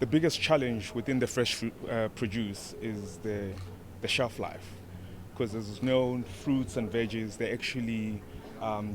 The biggest challenge within the fresh fruit produce is the shelf life, because as known, fruits and veggies, they actually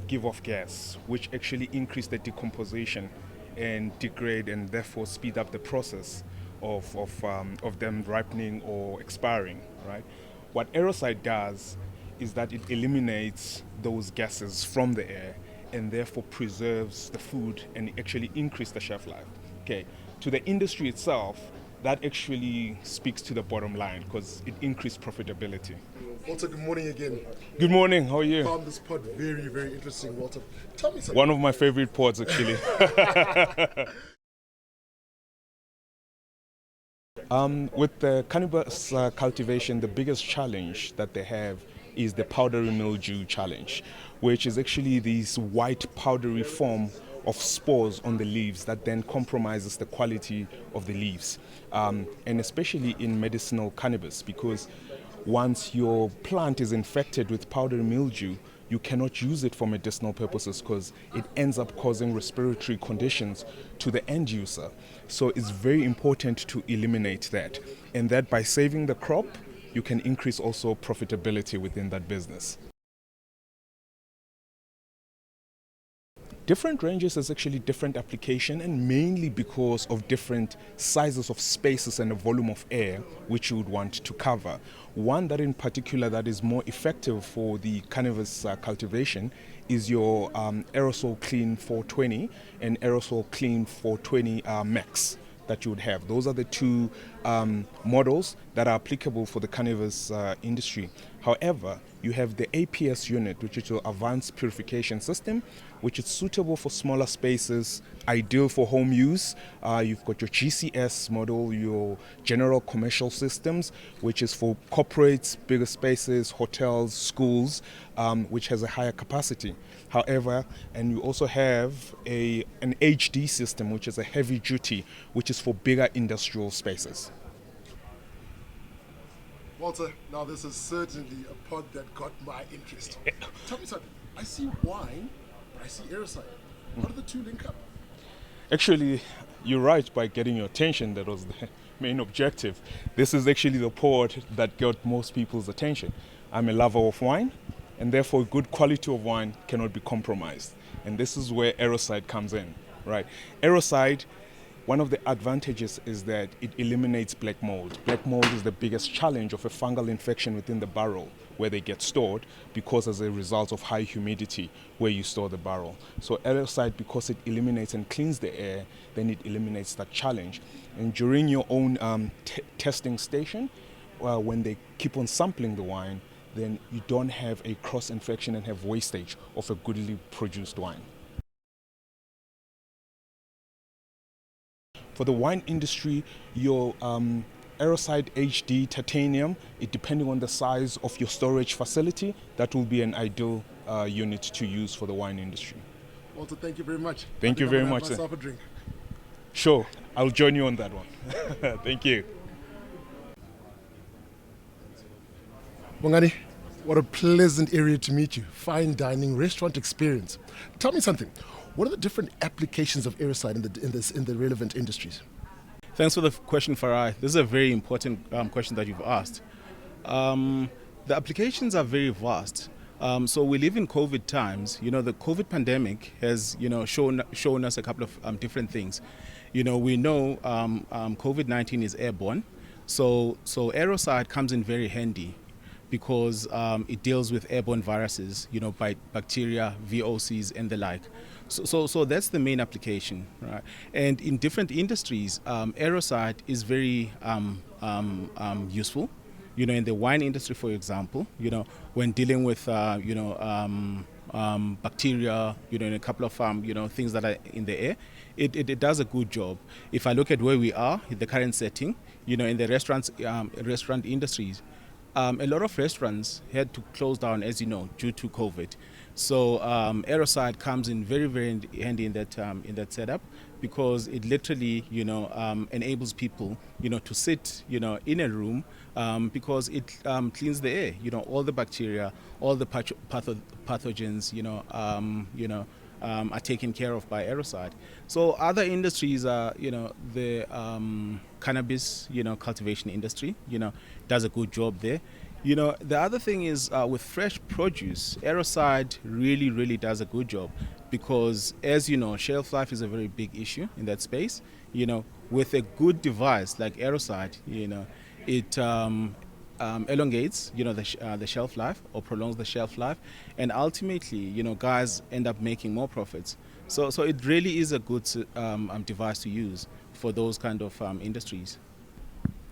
give off gas, which actually increase the decomposition and degrade, and therefore speed up the process of them ripening or expiring, right? What Airocide does is that it eliminates those gases from the air and therefore preserves the food and actually increase the shelf life. Okay, to the industry itself, that actually speaks to the bottom line because it increased profitability. Walter, good morning again. Good morning, how are you? Found this pod very, very interesting, Walter. Tell me something. One of my favorite pods, actually. With the cannabis cultivation, the biggest challenge that they have is the powdery mildew challenge, which is actually this white powdery form of spores on the leaves that then compromises the quality of the leaves, and especially in medicinal cannabis, because once your plant is infected with powdery mildew, you cannot use it for medicinal purposes because it ends up causing respiratory conditions to the end user. So it's very important to eliminate that, and that by saving the crop, you can increase also profitability within that business. Different ranges is actually different application, and mainly because of different sizes of spaces and the volume of air which you would want to cover. One that in particular that is more effective for the cannabis cultivation is your Aerosol Clean 420 and Aerosol Clean 420 Max that you would have. Those are the two models that are applicable for the cannabis industry. However, you have the APS unit, which is your advanced purification system, which is suitable for smaller spaces, ideal for home use. You've got your GCS model, your general commercial systems, which is for corporates, bigger spaces, hotels, schools, which has a higher capacity. However, and you also have an HD system, which is a heavy duty, which is for bigger industrial spaces. Walter, now this is certainly a pod that got my interest. Tell me something. I see wine, but I see Airocide. How do the two link up? Actually, you're right by getting your attention. That was the main objective. This is actually the pod that got most people's attention. I'm a lover of wine, and therefore good quality of wine cannot be compromised. And this is where Airocide comes in, right? Airocide, one of the advantages is that it eliminates black mold. Black mold is the biggest challenge of a fungal infection within the barrel where they get stored, because as a result of high humidity where you store the barrel. So Airocide, because it eliminates and cleans the air, then it eliminates that challenge. And during your own testing station, when they keep on sampling the wine, then you don't have a cross-infection and have wastage of a goodly produced wine. For the wine industry, your Airocide HD titanium, depending on the size of your storage facility, that will be an ideal unit to use for the wine industry. Walter, thank you very much. Thank you very much. Have myself a drink. Sure, I'll join you on that one. Thank you. Mongani, what a pleasant area to meet you. Fine dining, restaurant experience. Tell me something. What are the different applications of Airocide in the relevant industries? Thanks for the question, Farai. This is a very important question that you've asked. The applications are very vast. So we live in COVID times. You know, the COVID pandemic has, shown us a couple of different things. We know COVID-19 is airborne. So Airocide comes in very handy because it deals with airborne viruses, by bacteria, VOCs, and the like. So that's the main application, right? And in different industries, Airocide is very useful. In the wine industry, for example, when dealing with bacteria, in a couple of things that are in the air, it does a good job. If I look at where we are in the current setting, in the restaurant industries, a lot of restaurants had to close down, as you know, due to COVID. So Airocide comes in very, very handy in that setup, because it literally, enables people, to sit, in a room, because it cleans the air. All the bacteria, all the pathogens, are taken care of by Airocide. So other industries are, the cannabis, cultivation industry, does a good job there. The other thing is with fresh produce, Airocide really, really does a good job because, as you know, shelf life is a very big issue in that space. With a good device like Airocide, it elongates, the shelf life or prolongs the shelf life, and ultimately, guys end up making more profits. So it really is a good device to use for those kind of industries.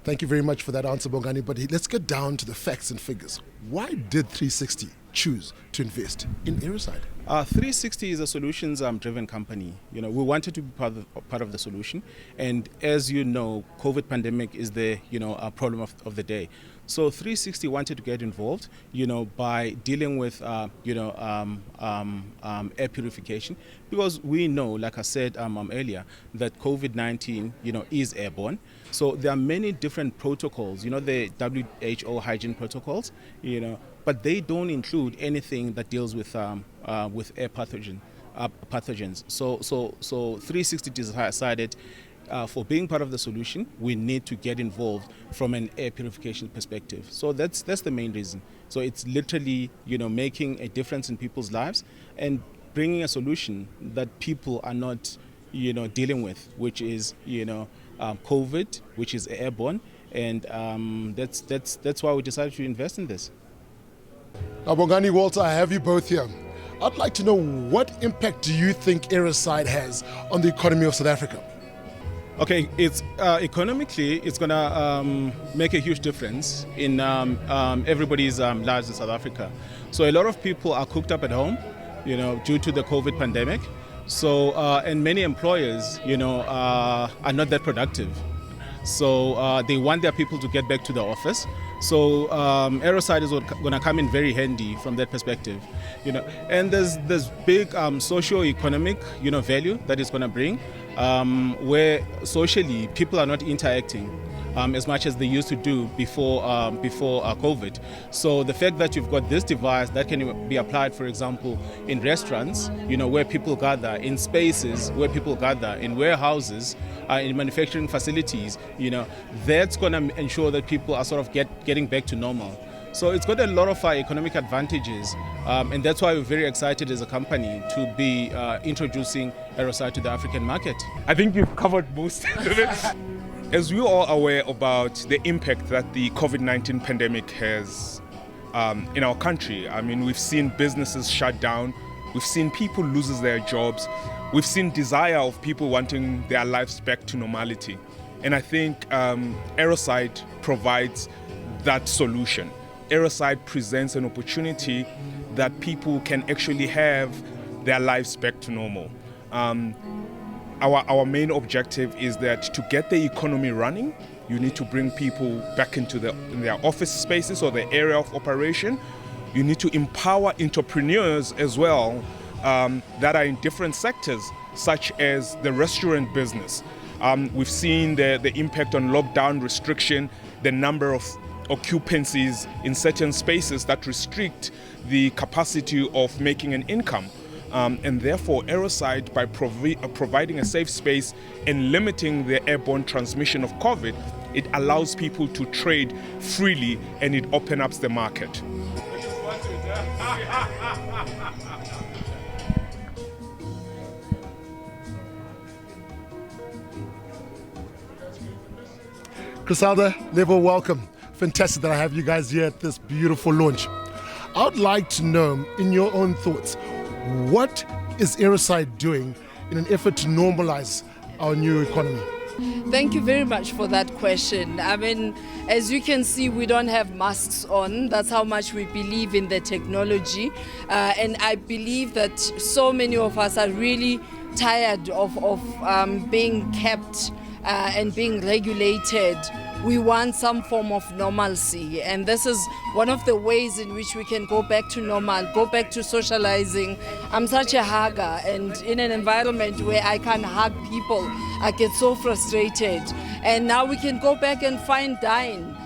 Thank you very much for that answer, Bongani. But let's get down to the facts and figures. Why did 360 choose to invest in Airocide? 360 is a solutions-driven company. We wanted to be part of the solution, and as you know, COVID pandemic is the problem of the day. So 360 wanted to get involved, by dealing with air purification, because we know, like I said earlier, that COVID-19 is airborne. So there are many different protocols, the WHO hygiene protocols, but they don't include anything that deals with air pathogens. So 360 decided, for being part of the solution, we need to get involved from an air purification perspective. So that's the main reason. So it's literally, making a difference in people's lives and bringing a solution that people are not, dealing with, which is, COVID, which is airborne, and that's why we decided to invest in this. Now, Bongani, Walter, I have you both here. I'd like to know, what impact do you think Airocide has on the economy of South Africa? Okay, it's economically, it's gonna make a huge difference in everybody's lives in South Africa. So a lot of people are cooped up at home, due to the COVID pandemic. So and many employers, are not that productive. So they want their people to get back to the office. So Airocide is going to come in very handy from that perspective, And there's big socio-economic, value that it's going to bring, where socially people are not interacting as much as they used to do before COVID. So the fact that you've got this device that can be applied, for example, in restaurants, where people gather, in spaces where people gather, in warehouses, in manufacturing facilities, that's going to ensure that people are sort of getting back to normal. So it's got a lot of economic advantages, and that's why we're very excited as a company to be introducing Airocide to the African market. I think you've covered most of it. As we're all aware about the impact that the COVID-19 pandemic has in our country, I mean, we've seen businesses shut down, we've seen people lose their jobs, we've seen desire of people wanting their lives back to normality. And I think Airocide provides that solution. Airocide presents an opportunity that people can actually have their lives back to normal. Our main objective is that to get the economy running, you need to bring people back into their office spaces or the area of operation. You need to empower entrepreneurs as well that are in different sectors, such as the restaurant business. We've seen the impact on lockdown restriction, the number of occupancies in certain spaces that restrict the capacity of making an income. And therefore, Airocide, by providing a safe space and limiting the airborne transmission of COVID, it allows people to trade freely and it opens up the market. Griselda, Level, welcome. Fantastic that I have you guys here at this beautiful launch. I would like to know, in your own thoughts, what is Airocide doing in an effort to normalize our new economy? Thank you very much for that question. I mean, as you can see, we don't have masks on. That's how much we believe in the technology. And I believe that so many of us are really tired of being kept and being regulated. We want some form of normalcy, and this is one of the ways in which we can go back to normal, go back to socializing. I'm such a hugger, and in an environment where I can't hug people, I get so frustrated. And now we can go back and fine dine,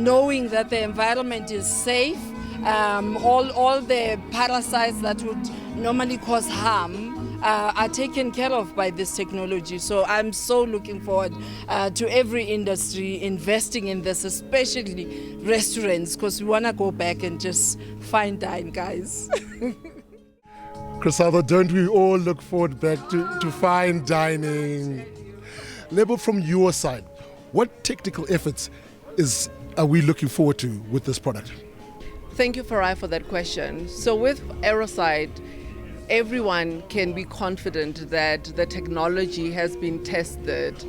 knowing that the environment is safe, all the parasites that would normally cause harm are taken care of by this technology. So I'm so looking forward to every industry investing in this, especially restaurants, because we want to go back and just fine dine, guys. Griselda, don't we all look forward back to fine dining? Lebo, from your side, what technical efforts are we looking forward to with this product? Thank you, Farai, for that question. So with Airocide, everyone can be confident that the technology has been tested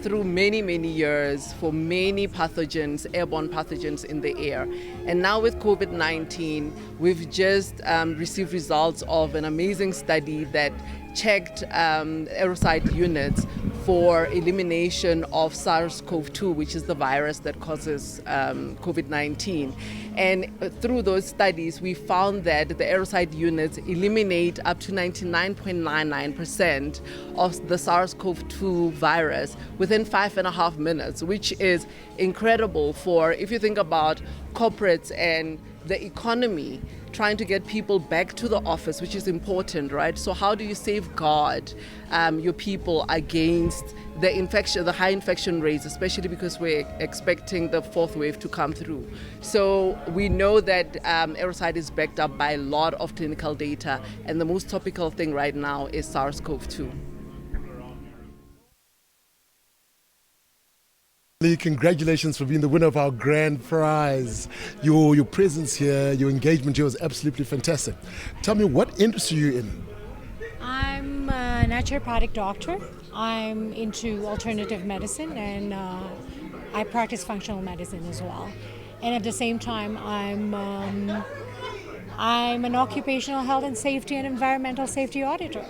through many, many years for many pathogens, airborne pathogens in the air. And now with COVID-19, we've just received results of an amazing study that checked Airocide units for elimination of SARS-CoV-2, which is the virus that causes COVID-19. And through those studies, we found that the Airocide units eliminate up to 99.99% of the SARS-CoV-2 virus within 5.5 minutes, which is incredible for, if you think about corporates and the economy, trying to get people back to the office, which is important, right? So how do you safeguard your people against the infection, the high infection rates, especially because we're expecting the fourth wave to come through? So we know that Airocide is backed up by a lot of clinical data, and the most topical thing right now is SARS-CoV-2. Congratulations for being the winner of our grand prize. Your presence here, your engagement here was absolutely fantastic. Tell me, what industry are you in? I'm a naturopathic doctor. I'm into alternative medicine, and I practice functional medicine as well. And at the same time, I'm an occupational health and safety and environmental safety auditor.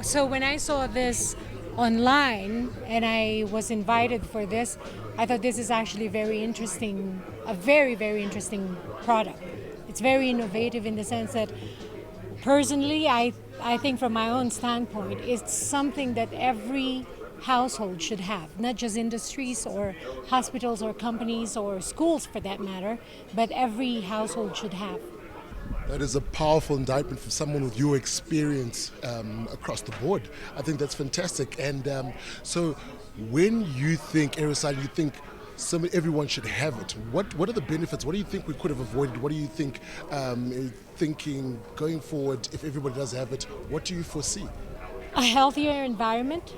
So when I saw this online and I was invited for this, I thought this is actually very interesting, a very, very interesting product. It's very innovative in the sense that personally, I think from my own standpoint, it's something that every household should have, not just industries or hospitals or companies or schools for that matter, but every household should have. That is a powerful indictment for someone with your experience across the board. I think that's fantastic. And so when you think Airocide, you think everyone should have it. What are the benefits? What do you think we could have avoided? What do you think thinking going forward, if everybody does have it, what do you foresee? A healthier environment,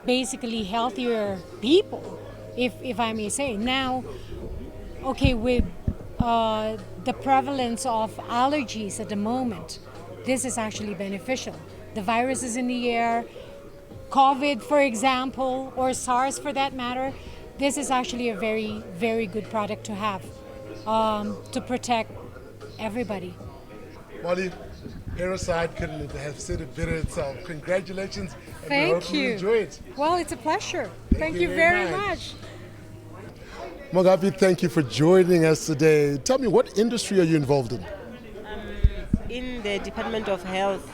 basically healthier people, if I may say. Now, okay, with the prevalence of allergies at the moment, this is actually beneficial. The virus is in the air, COVID, for example, or SARS for that matter. This is actually a very, very good product to have to protect everybody. Molly, Airocide couldn't have said it better itself. Congratulations. And we hope Thank you. enjoy it. Well, it's a pleasure. Thank you very much. Mogapi, thank you for joining us today. Tell me, what industry are you involved in? In the Department of Health,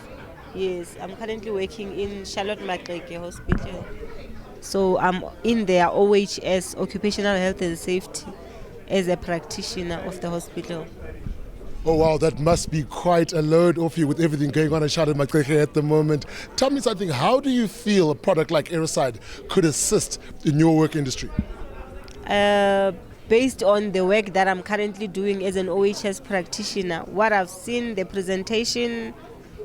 yes. I'm currently working in Charlotte Makleke Hospital. So I'm in their OHS, Occupational Health and Safety, as a practitioner of the hospital. Oh wow, that must be quite a load off you with everything going on at Charlotte Makleke at the moment. Tell me something, how do you feel a product like Airocide could assist in your work industry? Based on the work that I'm currently doing as an OHS practitioner, what I've seen, the presentation,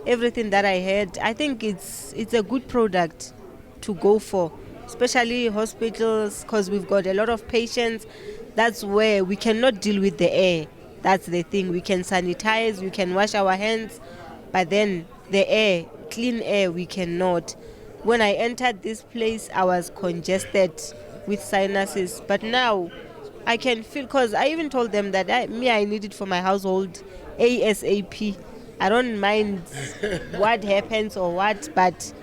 everything that I heard, I think it's a good product to go for, especially hospitals, because we've got a lot of patients. That's where we cannot deal with the air. That's the thing. We can sanitize, we can wash our hands, but then the air, clean air, we cannot. When I entered this place, I was congested with sinuses, but now I can feel, because I even told them that I need it for my household ASAP. I don't mind what happens or what, but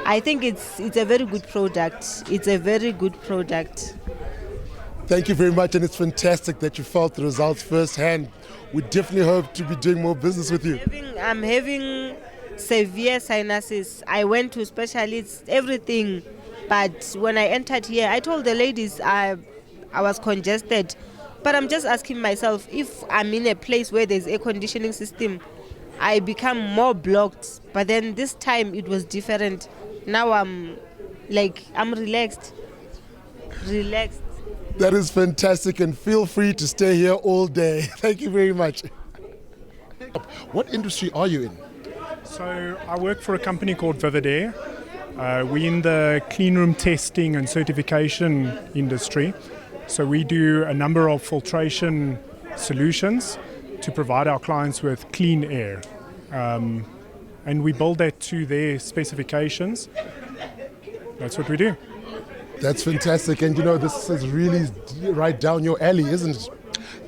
I think it's a very good product. It's a very good product. Thank you very much, and it's fantastic that you felt the results firsthand. We definitely hope to be doing more business with you. I'm having severe sinuses. I went to specialists, everything. But when I entered here, I told the ladies I was congested. But I'm just asking myself, if I'm in a place where there's air conditioning system, I become more blocked. But then this time it was different. Now I'm relaxed. Relaxed. That is fantastic, and feel free to stay here all day. Thank you very much. What industry are you in? So I work for a company called Vivid Air. We're in the clean room testing and certification industry. So we do a number of filtration solutions to provide our clients with clean air. And we build that to their specifications. That's what we do. That's fantastic, and this is really right down your alley, isn't it?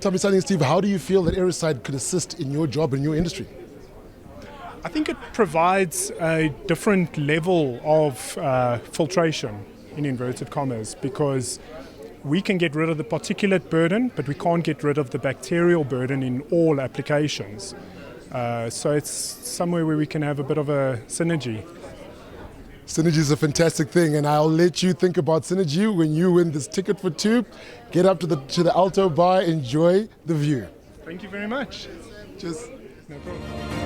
Tell me something, Steve, how do you feel that Airocide could assist in your job and your industry? I think it provides a different level of filtration, in inverted commas, because we can get rid of the particulate burden, but we can't get rid of the bacterial burden in all applications. So it's somewhere where we can have a bit of a synergy. Synergy is a fantastic thing, and I'll let you think about synergy when you win this ticket for two. Get up to the Alto Bar, enjoy the view. Thank you very much. Cheers. No problem.